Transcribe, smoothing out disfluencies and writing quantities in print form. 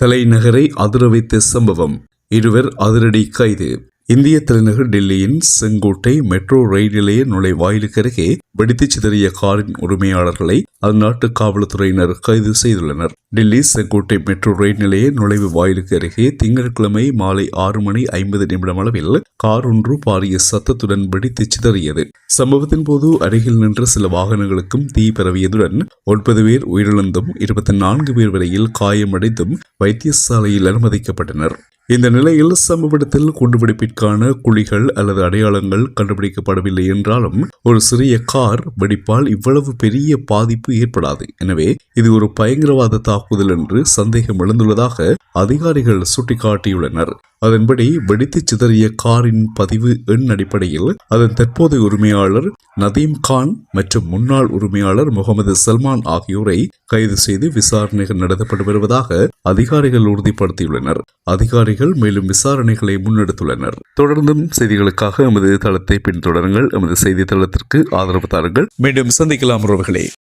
தலைநகரை அதிர வைத்த சம்பவம், இருவர் அதிரடி கைது. இந்திய தலைநகர் டெல்லியின் செங்கோட்டை மெட்ரோ ரயில் நிலைய நுழைவாயிலுக்கு அருகே வெடித்துச் சிதறிய காரின் உரிமையாளர்களை அந்நாட்டு காவல்துறையினர் கைது செய்துள்ளனர். டெல்லி செங்கோட்டை மெட்ரோ ரயில் நிலைய நுழைவு வாயிலுக்கு அருகே திங்கட்கிழமை மாலை 6:50 அளவில் கார் ஒன்று பாரிய சத்தத்துடன் வெடித்துச் சிதறியது. சம்பவத்தின் போது அருகில் நின்ற சில வாகனங்களுக்கும் தீ பரவியதுடன் 9 பேர் உயிரிழந்தும் 24 பேர் வரையில் காயமடைந்தும் வைத்தியசாலையில் அனுமதிக்கப்பட்டனர். இந்த நிலையில் சம்பவ இடத்தில் குண்டுவெடிப்பிற்கான குழிகள் அல்லது அடையாளங்கள் கண்டுபிடிக்கப்படவில்லை என்றாலும் ஒரு சிறிய கார் வெடிப்பால் இவ்வளவு பெரிய பாதிப்பு ஏற்படாது. எனவே இது ஒரு பயங்கரவாத தாக்குதல் என்று சந்தேகம் எழுந்துள்ளதாக அதிகாரிகள் சுட்டிக்காட்டியுள்ளனர். அதன்படி வெடித்து சிதறிய காரின் பதிவு எண் அடிப்படையில் அதன் தற்போதைய உரிமையாளர் நதீம் கான் மற்றும் முன்னாள் உரிமையாளர் முகமது சல்மான் ஆகியோரை கைது செய்து விசாரணைகள் நடத்தப்பட்டு வருவதாக அதிகாரிகள் உறுதிப்படுத்தியுள்ளனர். அதிகாரிகள் மேலும் விசாரணைகளை முன்னெடுத்துள்ளனர். தொடர்ந்தும் செய்திகளுக்காக எமது தளத்தை பின்தொடருங்கள். எமது செய்தி தளத்திற்கு ஆதரவு தாருங்கள். மீண்டும் சந்திக்கலாம் உறவுகளே.